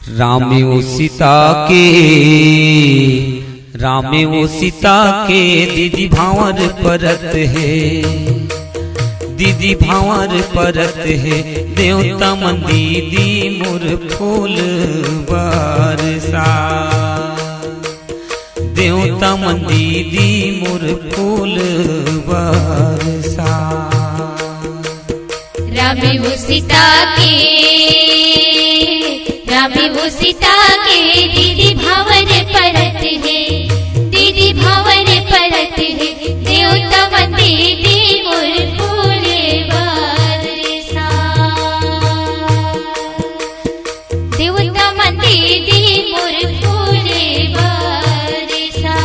रामे वो सीता के दीदी भावर परत है, दीदी भावर परत है। देवता मन दीदी मोर फूल बरसा, देवता मन दीदी मोर फूल बरसा। रामे वो सीता के दीदी भावर परत है, दीदी भावर परत है। देवता मन दीदी मोर फूल बरसा, देवता मन दीदी मोर फूल बरसा।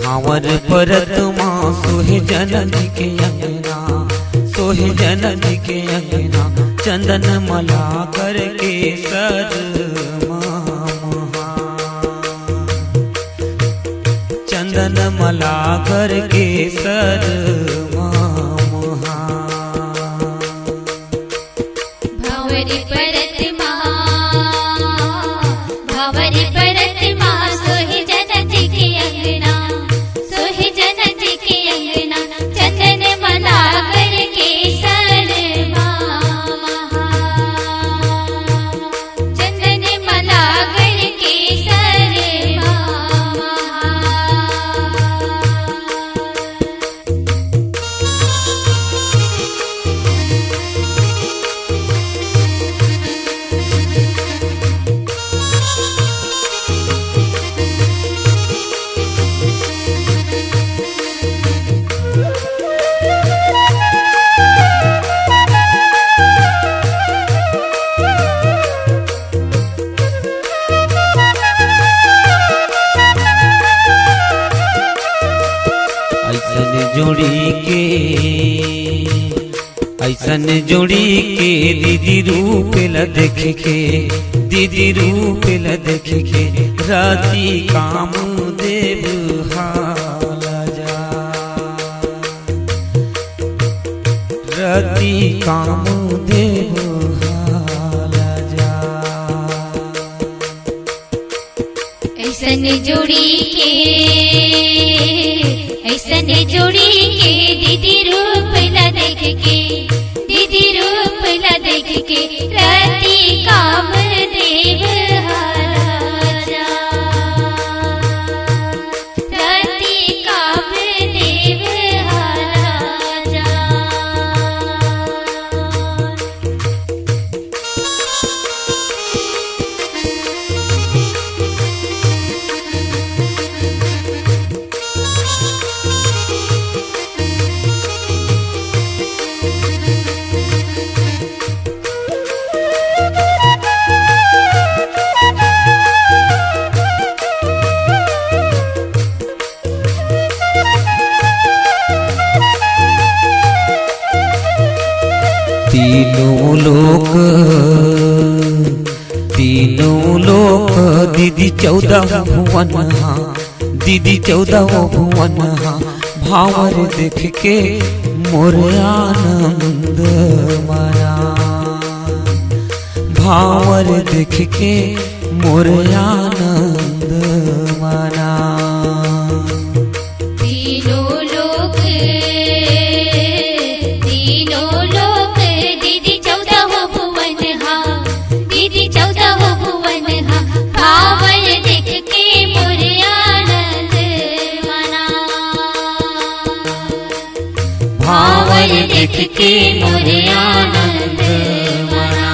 भावर परत माँ सोहे जननी के अंगना, सोहे जननी के अंगना। चंदन मला करके सर चंदन मला करके सर भावर परत माँ सोहे जननी के अंगना, सोहे जननी के अंगना। चंदन मला करके सर चंदन मला करके सर ऐसन जोड़ी के दीदी रूप ल देख के, दीदी रूप ल देख के। राती काम देव हाला जा, राती काम देव हाला जा। ऐसन जोड़ी के दीदी रूप ल देख के, दीदी रूप ल देख के। राती काम देव हाला जा, राती काम देव हाला जा। तीनों लोक दीदी 14 भुवन हाँ, दीदी 14 भुवन हाँ। भावर देख के मोर आनंद माया, भावर देख के मोर आनंद माना। दीदी 14 भुवन हाँ, दीदी 14 भुवन हाँ। भावर देख के मोर आनंद मना, भावर देख के मोर आनंद मना,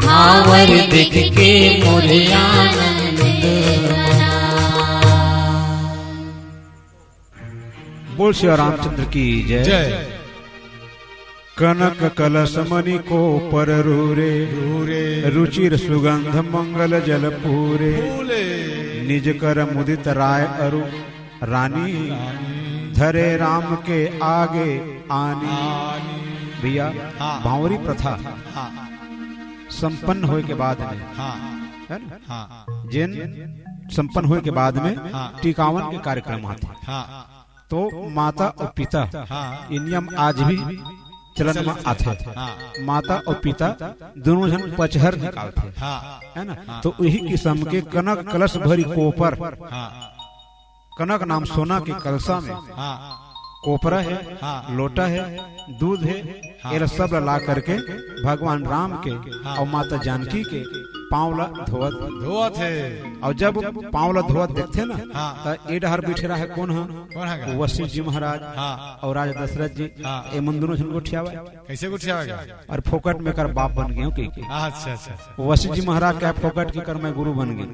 भावर देख के मोर आनंद बोल श्री रामचंद्र की जय। जय। कनक कलश मणि को पर रूरे रुचिर सुगंध मंगल जल पूरे निज कर मुदित राय अरु रानी धरे राम के आगे आनी। भैया भावरी प्रथा संपन्न होए के बाद में है ना, जिन संपन्न होए के बाद में टीकावन के कार्यक्रम आते, तो माता और पिता ये नियम आज भी चलन में आते हैं। माता और पिता दोनों जन पचहर निकालते है ना। तो यही किस्म के कनक कलश भरी कोपर, कनक नाम सोना के कलसा में कोपरा है, लोटा है, दूध है, ये सब ला करके भगवान राम के और माता जानकी के पांवला धोवत है। और जब पांवला धोवत देखते ना, तो एडहर बैठे रहा है कौन है? वशिष्ठ जी महाराज और राजा दशरथ जी। ये मन दोनों जन गोठियावा, कैसे गोठियावा? और फोकट में कर बाप बन गए के। अच्छा अच्छा। वशिष्ठ जी महाराज क्या फोकट के कर मैं गुरु बन गए।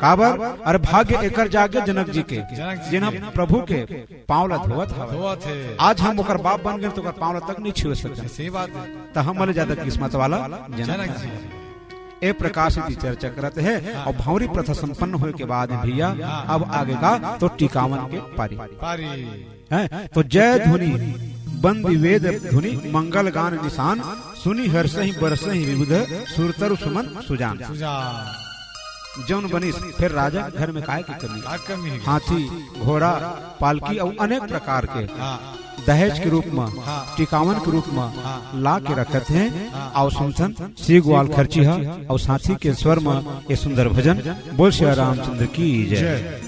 काबर और भाग्य एकर जागे जनक जी के, जिन्हा प्रभु के पांवला धोवत है। आज हम ओकर बाप बन गए तो ओकर पांवला तक नहीं छुए सकते। सही बात है। तो हम ज्यादा किस्मत वाला जनक जी। ए प्रकार से चर्चा करते हैं। और भावरी प्रथा संपन्न होने के बाद भैया अब आगे का तो टीकावन के पारी है। तो जय ध्वनि बंदी वेद ध्वनि मंगल गान निशान सुनी हर्षहि बरसहि विबुध सुरतरु सुमन सुजान। जौन बनी फिर राजा घर में काय की कमी, हाथी घोड़ा पालकी और अनेक प्रकार के दहेज के रूप में टिकावन के रूप में ला के रखते हैं। और सुनसन श्री ग्वाल खर्ची है और साथी के स्वर में ये सुंदर भजन। बोल श्री रामचंद्र की जय।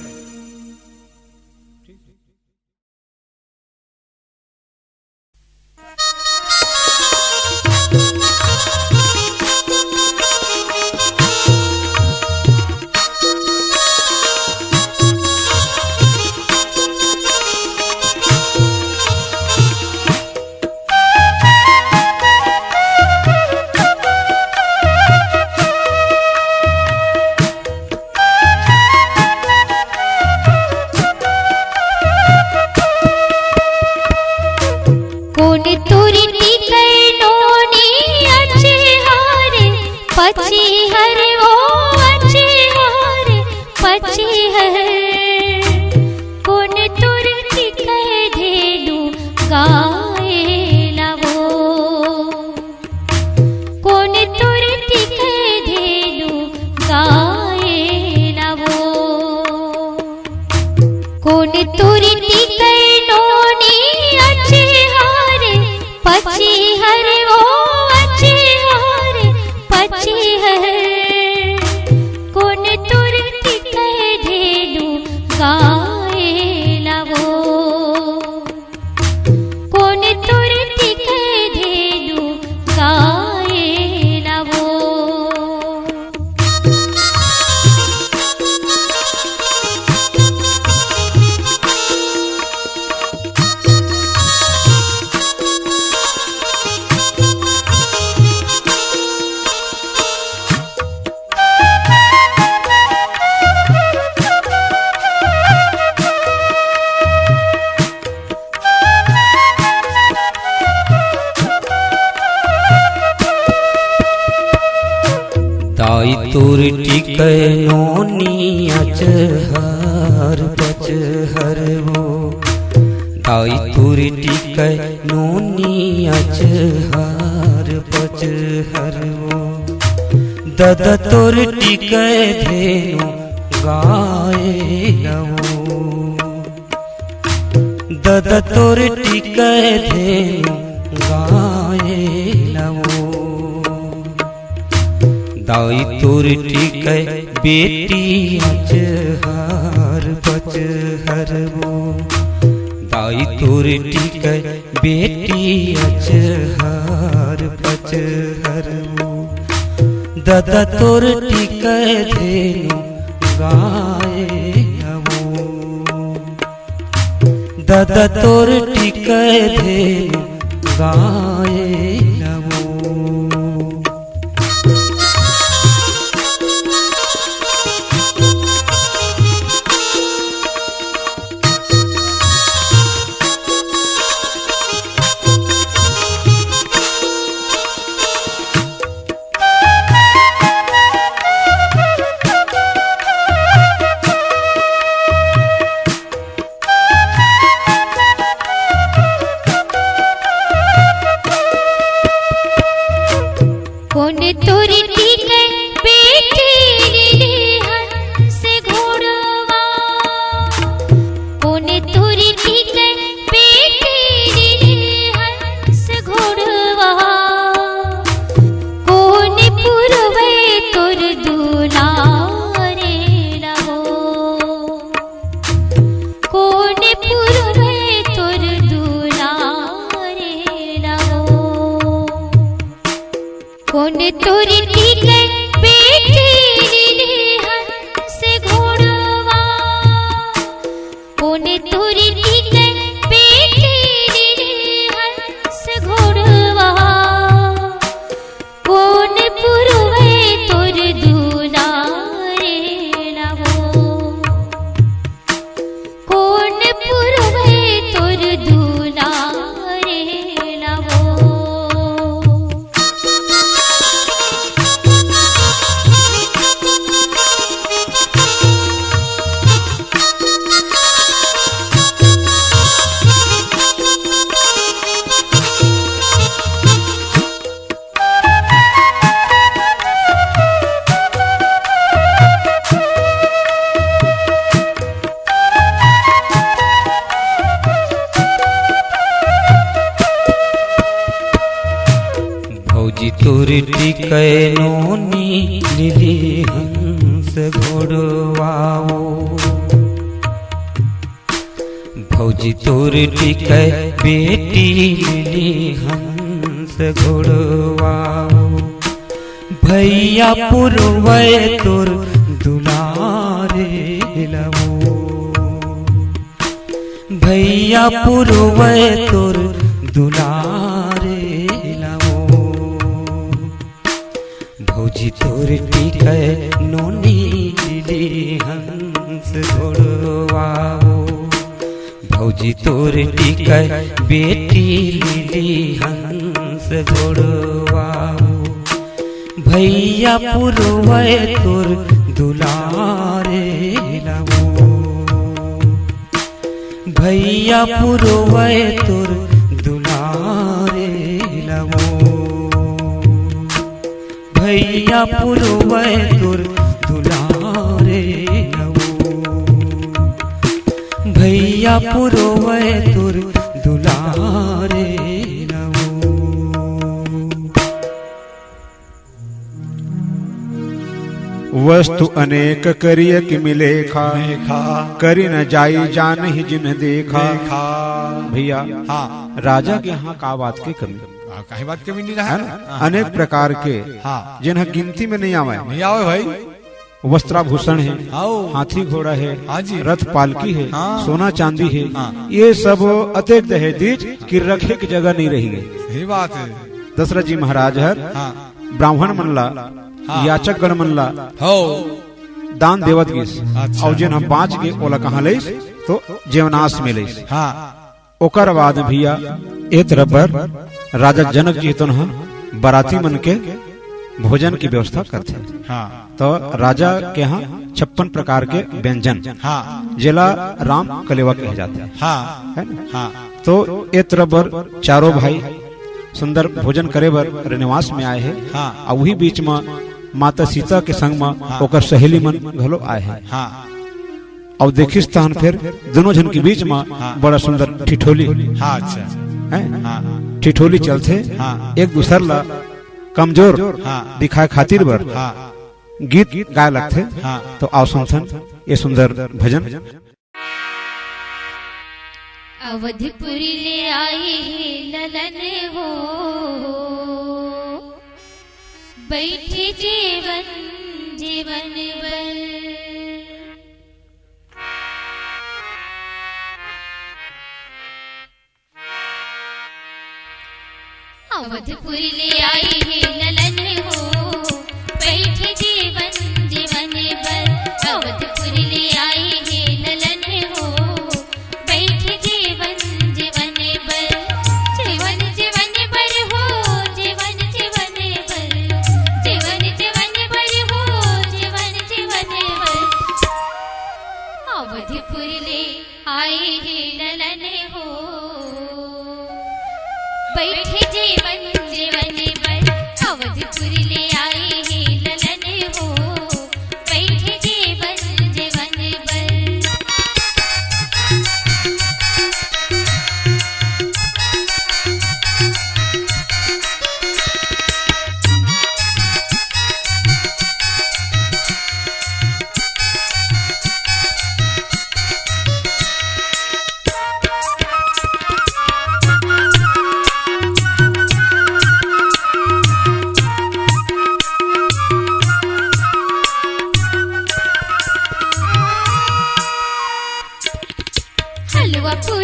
दाई तुर टिकै नोनिया चहर बचहर वो। दाई तुर टिकै नोनिया चहर बचहर वो। दद तुर टिकै धेनु गाए नवो। दद तुर टिकै धेनु गाए नवो। दाई तुर टिकै बेटी अचहर बचहर वो। दाई तुर टिकै बेटी अचहर बचहर वो। दद तुर टिकै धेनु गाए नवो। दद तुर टिकै धेनु गाए नवो। तुरी टीके बेटी हंस घोड़वा कौन पुरवे तुर दुलारे लहो कौन पुरवे तुर दुलारे लहो कौन तुरी टीके बेटी हंस घोड़वा कौन तुरी टीके बेटी हंस घोड़वा कौन पुरवे तुर दुलारे लहो कौन पुरवे तुर दुलारे लहो भौजी तोर टिकै नोनी लिली हंस घोड़वाओ भौजी तोर टिकै बेटी लिली हंस घोड़वाओ भैया पुरवै तोर दुलारे लवो भैया पुरवै तोर दुलारे लवो भौजी तोर टिकै नोनी लिली हंस घोड़वाओ भौजी तोर टिकै बेटी लिली हंस घोड़वाओ भैया पुरवै तोर दुलारे लवो भैया पुरवै तोर दुलारे लवो भैया पुरवै तोर दुलारे लवो भैया पुरवै तोर दुलारे लवो वस्तु अनेक करिय कि मिलेखा करी न जाई जान ही जिन देखा भैया हाँ राजा के यहाँ का बात की कमी कहीं बात कमी नहीं है रहा ना? अनेक प्रकार के हाँ जिन्हें गिनती में नहीं आवे नहीं आओ भाई वस्त्राभूषण है आओ हाथी घोड़ा है हाँ जी रथ पालकी है हाँ। सोना चांदी है हाँ। ये सब अतिरिक्त है दीज कि रखे की जगह नहीं रही गई सही बात है दशरथ जी महाराज हर हाँ ब्राह्मण मनला हाँ। याचक गण मनला हो दान देवत गिस अच्छा। और जिन हम बाँच के ओला कहाँ ले तो जीवनाश में ले हाँ ओकर बाद भैया ए तरफ पर राजा जनक जी तो बराती मन के भोजन की व्यवस्था करते हाँ तो राजा के यहाँ 56 प्रकार के व्यंजन हाँ जिला राम कलेवा कहे जाते हैं हाँ है ना? हाँ तो ए तरफ पर चारों भाई सुंदर भोजन करे बर निवास में आए हैं हाँ और वही बीच में माता सीता के संग में ओकर सहेली मन घलो आए हैं हाँ और देखिस तहन फिर दोनों जन के बीच में बड़ा सुंदर ठिठोली हाँ अच्छा है हाँ ठिठोली चलते हाँ एक दूसर ला कमजोर हाँ दिखाए खातिर बर हाँ गीत गाय लगते हाँ तो आओ सुनथन ये सुंदर भजन अवधपुरी ले आए ललन हो बैठे जीवन जीवन बल अवधपुरी ले आए ललन हो बैठे जीवन जीवन बल अवधपुरी ले आए ललन हो बैठे जीवन जीवन बल जीवन जीवन बर हो जीवन जीवन बल जीवन जीवन बर हो जीवन जीवन बल अवधपुरी ले आए ललन हो बैठे जीवन जीवन बल अवधपुरी ले आए ललन हो बैठे जीवन जीवन बल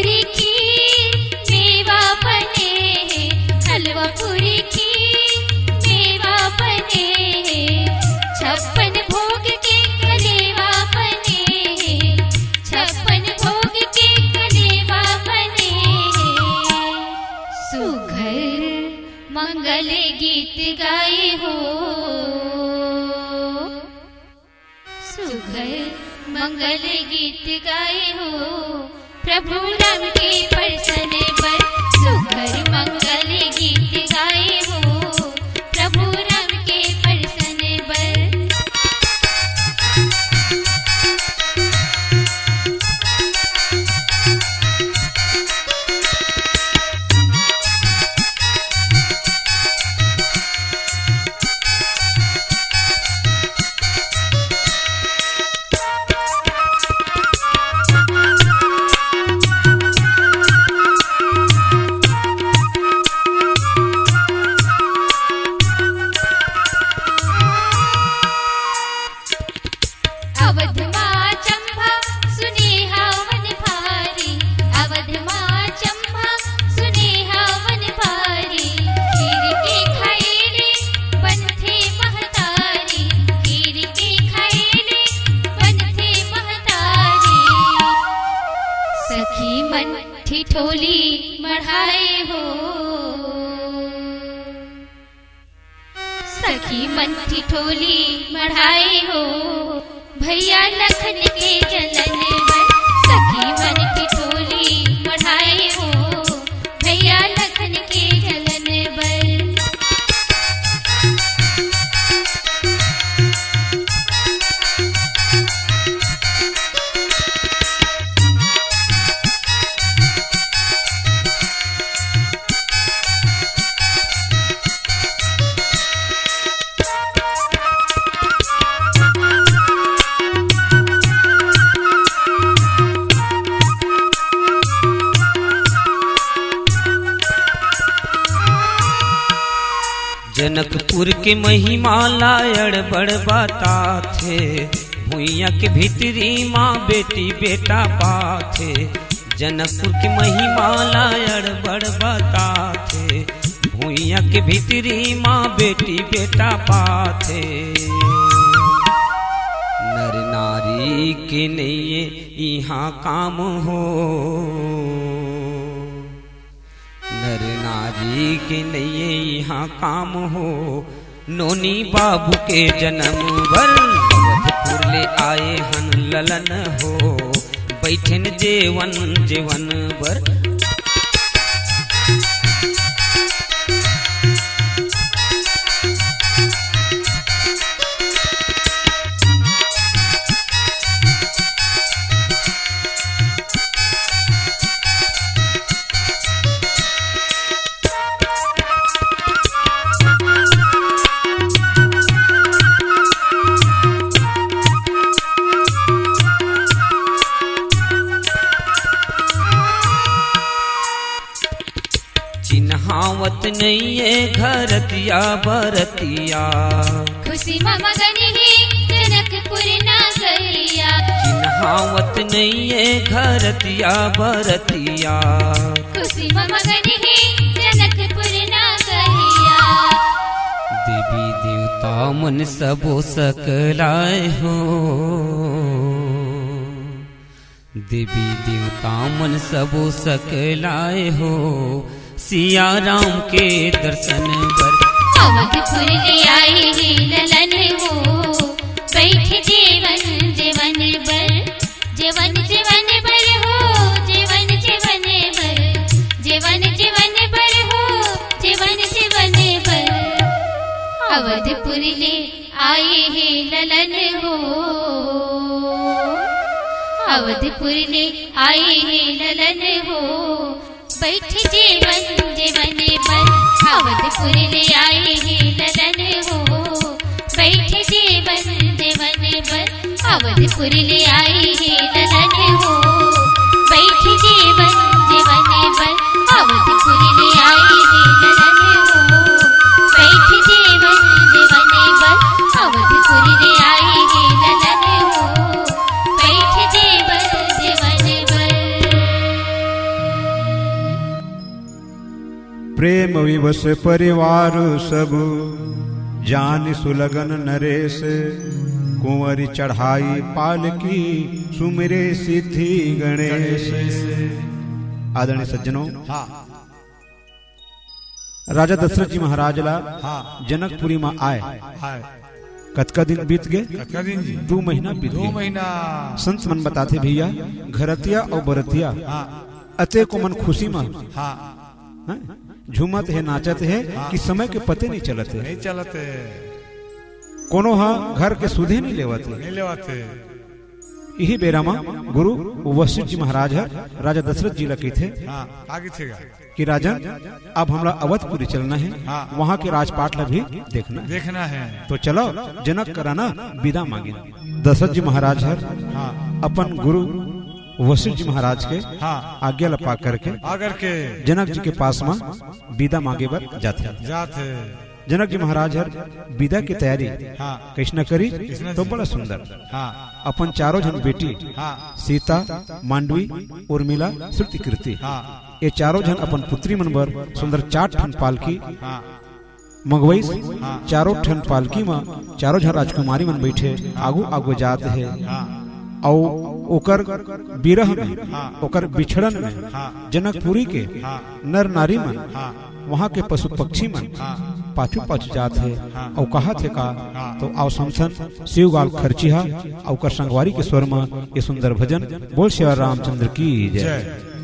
पूरी खीर मेवा बने हैं, हलवा पूरी खीर मेवा बने हैं, 56 भोग के कलेवा बने हैं, 56 भोग के कलेवा बने हैं। सुघर मंगल गीत गाए हो, सुघर मंगल गीत गाए हो, प्रभु राम के प्रसन्न पर सुघर मंगल गीत गाए हो, प्रभु राम के प्रसन्न पर। अवध माँ चंपा सुनेहा वन भारी, अवध माँ चंपा सुनेहा वन भारी, खीर के खाएले बनथे महतारी, खीर के खाएले बनथे महतारी। सखी मन ठिठोली मढ़ाए हो, सखी मन ठिठोली मढ़ाए हो, भैया लखन के जलन पर सखी मन ठिठोली मढ़ाए हो, भैया लखन के जलन पर। जनकपुर के महिमा लायड़ बड़ बाता थे, भुइया के भीतरी माँ बेटी बेटा पाथे। जनकपुर के महिमा लायड़ बड़ बाता थे, भुइया के भीतरी माँ बेटी बेटा पाथे। नर नारी के नैये यहाँ काम हो, नर नारी के लिए यहाँ काम हो, नोनी बाबू के जन्म भर अवधपुर ले आए हन ललन हो, बैठन जेवन जेवन बर। चिन्हावत नैये घरतिया बरतिया, खुशी मगन है जनकपुर नागरिया, चिन्हावत नैये घरतिया बरतिया, खुशी मगन है जनकपुर नागरिया। देवी देवता मन सबो सकलाए हो, देवी देवता मन सबो सकलाए हो, सिया राम के दर्शन बर। अवधपुर ले आए हे ललन हो, बैठ जेवन जेवन बर, जेवन जेवन बर हो, जेवन जेवन बर, जेवन जेवन बर हो, जेवन जेवन बर। अवधपुर ले आए हे ललन हो, अवधपुर ले आए हे ललन हो, बैठ जेवन जेवन बर। अवधपुर ले आए हे ललन हो, बैठ जेवन जेवन बर। अवधपुर ले आए हे ललन हो, बैठ जेवन जेवन बर। अवधपुर ले आए हे ललन हो, बैठ जेवन जेवन बर। अवधपुर ले आए हे ललन हो, बैठ जेवन जेवन बर। प्रेम विवश परिवार सब जान सुलगन नरेश कुंवरी चढ़ाई पालकी सुमिरे सिद्धि गणेश। आदरणीय सज्जनों, हाँ राजा दशरथ जी महाराज ला हाँ जनकपुरी में आए। हाय कतका दिन बीत गए? कतका दिन जी? 2 महीना बीत 2 गए। महीना। संत मन बताते भैया, घरतिया और बरतिया हाँ अते को मन खुशी में हाँ झूमत है, नाचत है कि समय के पते नहीं चलत है। नहीं चलते, कोनो हा घर के सुधे नहीं लेवत है। नहीं लेवाते। यही बेरा में गुरु वशिष्ठ जी महाराज है राजा दशरथ जी लगे थे हाँ आगे थे कि राजन अब हमरा अवधपुरी चलना है, हाँ। वहाँ के राजपाट ला भी देखना है। देखना है। तो चलो जनक कराना विदा मांगे। दशरथ जी महाराज है हाँ अपन गुरु वशिष्ठ जी महाराज के हाँ आज्ञा लपा करके आगर के जनक जी के पास में विदा मांगे बर जाते। जाते। जनक जी महाराज हर विदा की तैयारी हाँ कृष्ण करी कृष्ण तो जी। बड़ा सुंदर हाँ अपन चारों जन बेटी हाँ सीता, मांडवी, उर्मिला, श्रुति कीर्ति, हाँ ये चारों जन अपन पुत्री मन बर सुंदर 4 ठन पालकी हाँ मंगवाई। हाँ। चारों ठन पालकी में चारों जन राजकुमारी मन बैठे आगू आगू जात है। हाँ और ओकर बिरह में, हाँ। ओकर बिछड़न में हाँ जनकपुरी के हाँ नर नारी मन, हाँ वहाँ के पशु पक्षी मन हाँ पाछू पाछू जात है। हाँ। और कहा थे का हाँ। तो आओ समसन शिवगाल खर्चिहा और कर संगवारी के स्वर में ये सुंदर भजन बोल श्री रामचंद्र की जय। जय।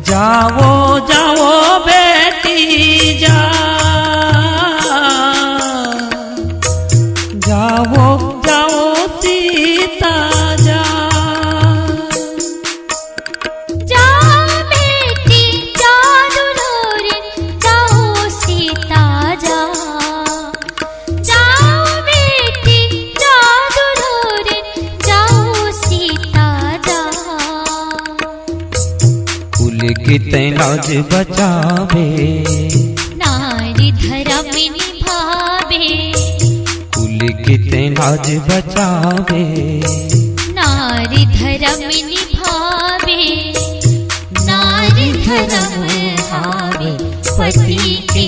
जाओ जाओ बेटी जा, जाओ जाओ सीता जा। जाओ बेटी जाओ दुलोरे जाओ सीता जा। जाओ बेटी जाओ दुलोरे जाओ सीता जा। कुल की तैनाज बचावे, नारी धर्म निभावे। कुल की तैनाज बचावे, नारी धर्म निभावे। नारी धर्म हावे पति के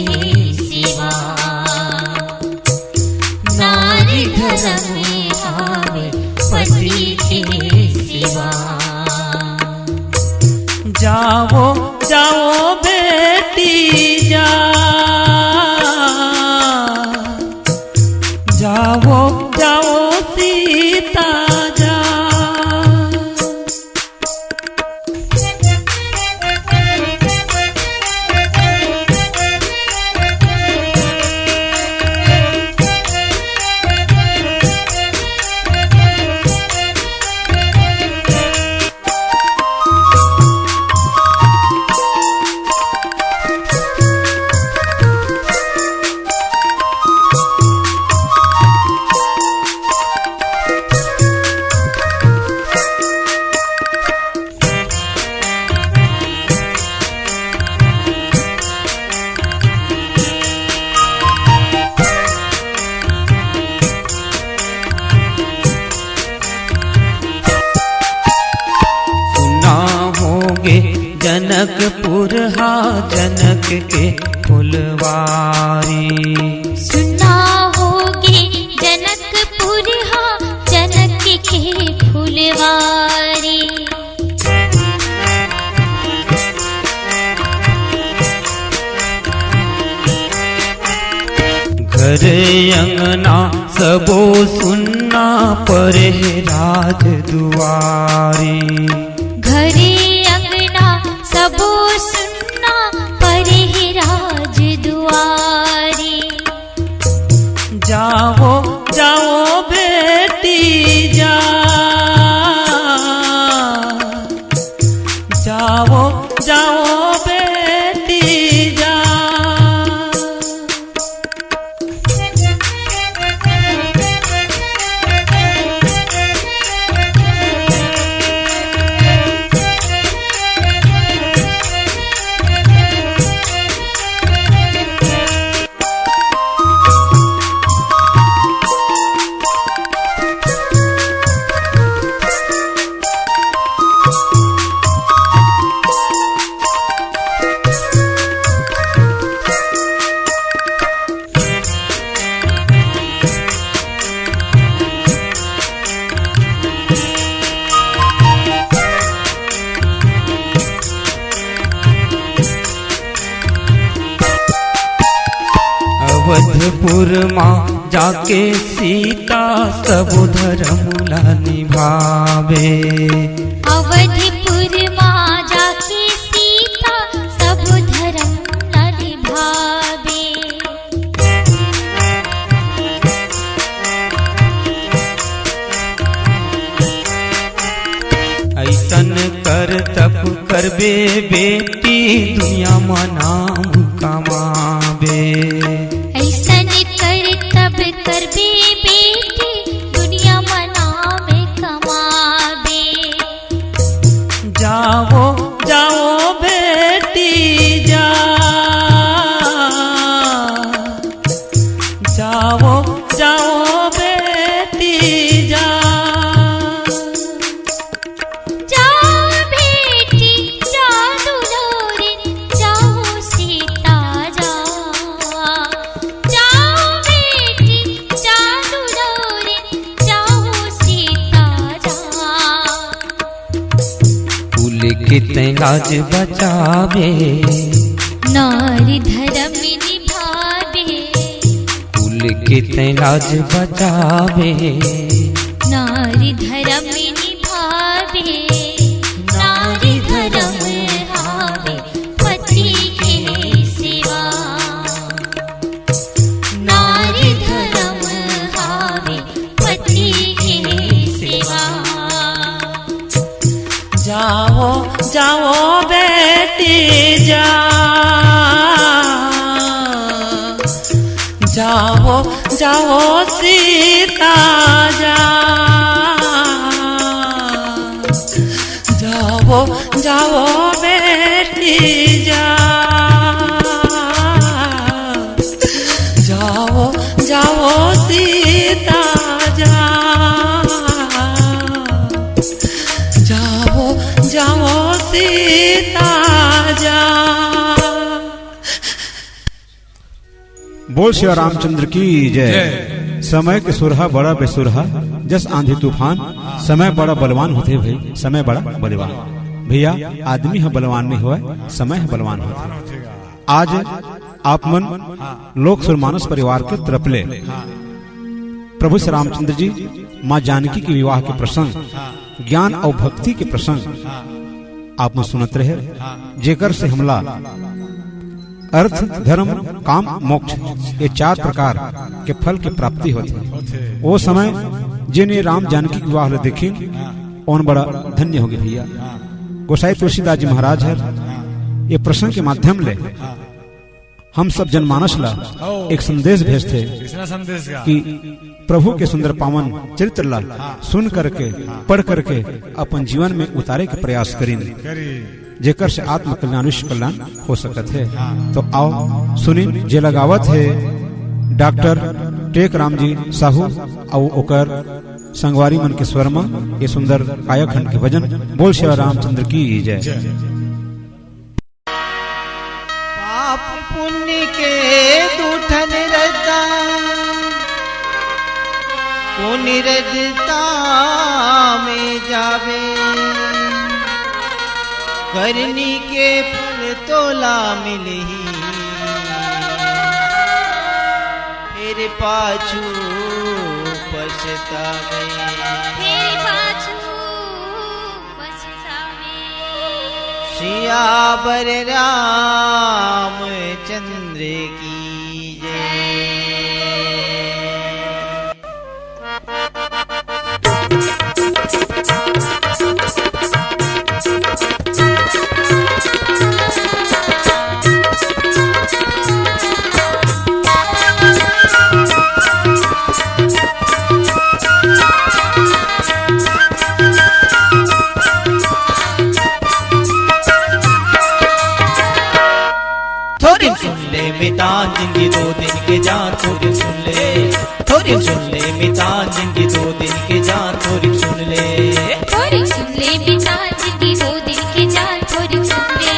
सिवा। नारी धर्म हावे पति के सिवा। जाओ जाओ बेटी जा, जाओ जाओ सीता जा। जनकपुर हा जनक के फुलवारी। सुना होगे जनकपुर हा जनक के फुलवारी। घर अंगना सबो सुनना परे राज दुआरी। घरे अंगना सबो अवधपुर माँ जाके सीता सब धर्म ला निभावे। अवधपुर माँ जाके सीता सब धर्म ला निभावे। ऐसन कर तप करबे बेटी दुनिया में नाम कमावे। ऐसन कर तब करबे बेटी दुनिया में नाम कमावे। जाओ जाओ बेटी जा, जाओ जाओ बेटी जा। कितने लाज बचावे नारी धर्म निभावे। कुल कितने लाज बचावे नारी धर्म निभावे। नारी धर्म हावे पति के सेवा। नारी धर्म हावे पति के सेवा। जाओ जाओ बेटी जा, जाओ जाओ सीता जा। जाओ जाओ बेटी जा, जाओ जाओ सीता जा। जाओ जाओ सीता जा। बोल श्री रामचंद्र की जय। समय के सुरहा बड़ा बेसुरहा, जस आंधी तूफान। समय बड़ा बलवान होते भाई, समय बड़ा बलवान। भैया आदमी है बलवान नहीं हुआ, समय है बलवान होते। आज आप मन लोक सुरमानस परिवार के तरफले प्रभु श्री रामचंद्र जी माँ जानकी के विवाह के प्रसंग, ज्ञान और भक्ति के प्रसंग आप में सुनत रहे। जेकर से हमला अर्थ धर्म काम मोक्ष ये 4 प्रकार के फल के प्राप्ति होती। वो समय जिन्हें राम जानकी के विवाह देखें उन बड़ा धन्य होगी। भैया गोसाई तुलसीदास जी महाराज है ये प्रसंग के माध्यम ले हम सब जनमानस ला एक संदेश भेजते कि प्रभु के सुंदर पावन चरित्र ला सुन करके पढ़ करके अपन जीवन में उतारे के प्रयास करें, जेकर से आत्म कल्याण विश्व कल्याण हो सकत है। तो आओ सुनी जे लगावत है डॉक्टर टेक राम जी साहू और ओकर संगवारी मन के स्वर में ये सुंदर काया खंड के भजन। बोल श्री रामचंद्र की जय। पाप पुण्य के दूठन रता पुण्य रजता में जावे। करनी के फल तोला मिली फिर पाछू पछतावे। फिर पाछू पछतावे। सियावर रामचंद्र की जय। मितान जिनकी 2 दिन के जान थोड़ी सुन ले। थोड़ी सुन ले मितान जिनकी 2 दिन के जान थोड़ी सुन ले। थोड़ी सुन ले मितान जिनकी 2 दिन के जान थोड़ी सुन ले।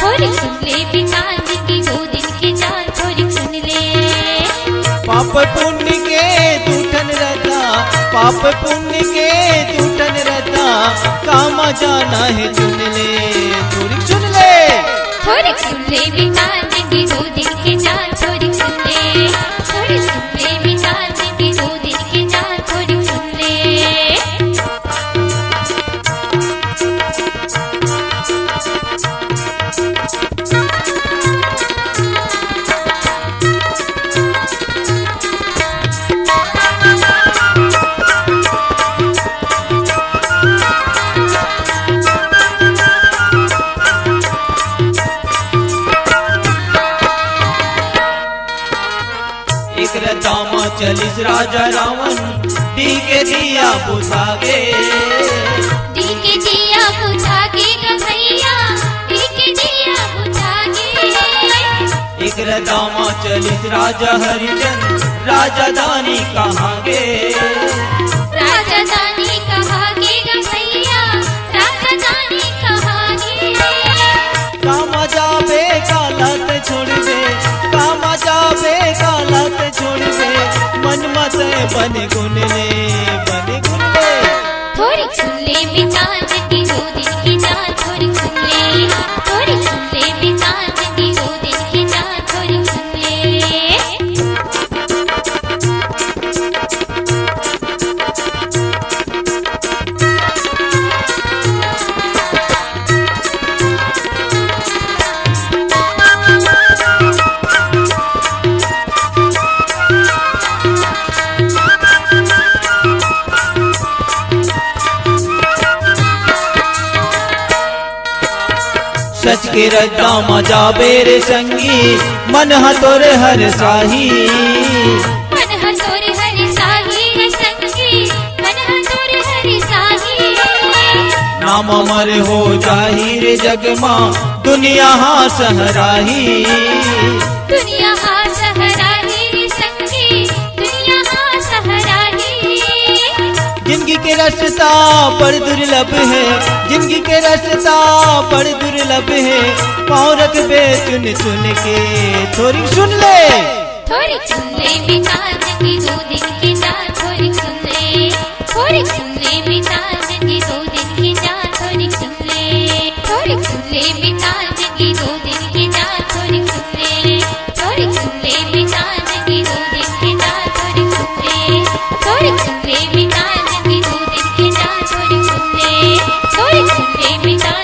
थोड़ी सुन ले मितान जिनकी 2 दिन के जान थोड़ी सुन ले। पाप पुण्य के दूठन रहता, पाप पुण्य के दूठन रहता, काम जाना है चुन ले। थोड़ी सुन ले। थोड़ी सुन ले मितान जिनकी 2 दिन के जान थोड़ी सुन ले। चलिस राजा रावण दी के दिया बुझागे दी के दिया बुझागे ग भैया दी के दिया बुझागे एक रदामा चलिस राजा हरिचंद राजा दानी कहागे राजधानी कहागे ग भैया राजधानी कहागे कामा जाबे कालत छोड़ दे कामा जाबे कालत छोड़ दे मन मत बन गुन ले थोड़ी सुन ले बिचार की 2 दिन की जान थोड़ी सुन ले बिचार की 2 दिन की जान थोड़ी सुन ले सच के रदामा जाबे रे संगी मन हतोरे हर साही मन हतोर हरि साही रे संगी मन हतोर हरि साही नाम अमर हो जाही रे जग मां दुनिया हाँ सहराही दुनिया हाँ सहराही रे संगी दुनिया हाँ सहराही जिंदगी के रास्ता बड़ दुर्लभ है जिंदगी के रास्ता बड़ दुर्लभ है पाँव रख बे चुन चुन के थोड़ी सुन ले बिचार की 2 दिन की जान थोड़ी सुन ले बिचार की 2 दिन की जान थोड़ी सुन ले बिचार की 2 दिन की जान थोड़ी सुन ले बिचार की 2 दिन की जान थोड़ी सुन ले बिचार की 2 दिन की जान थोड़ी सुन ले बिचार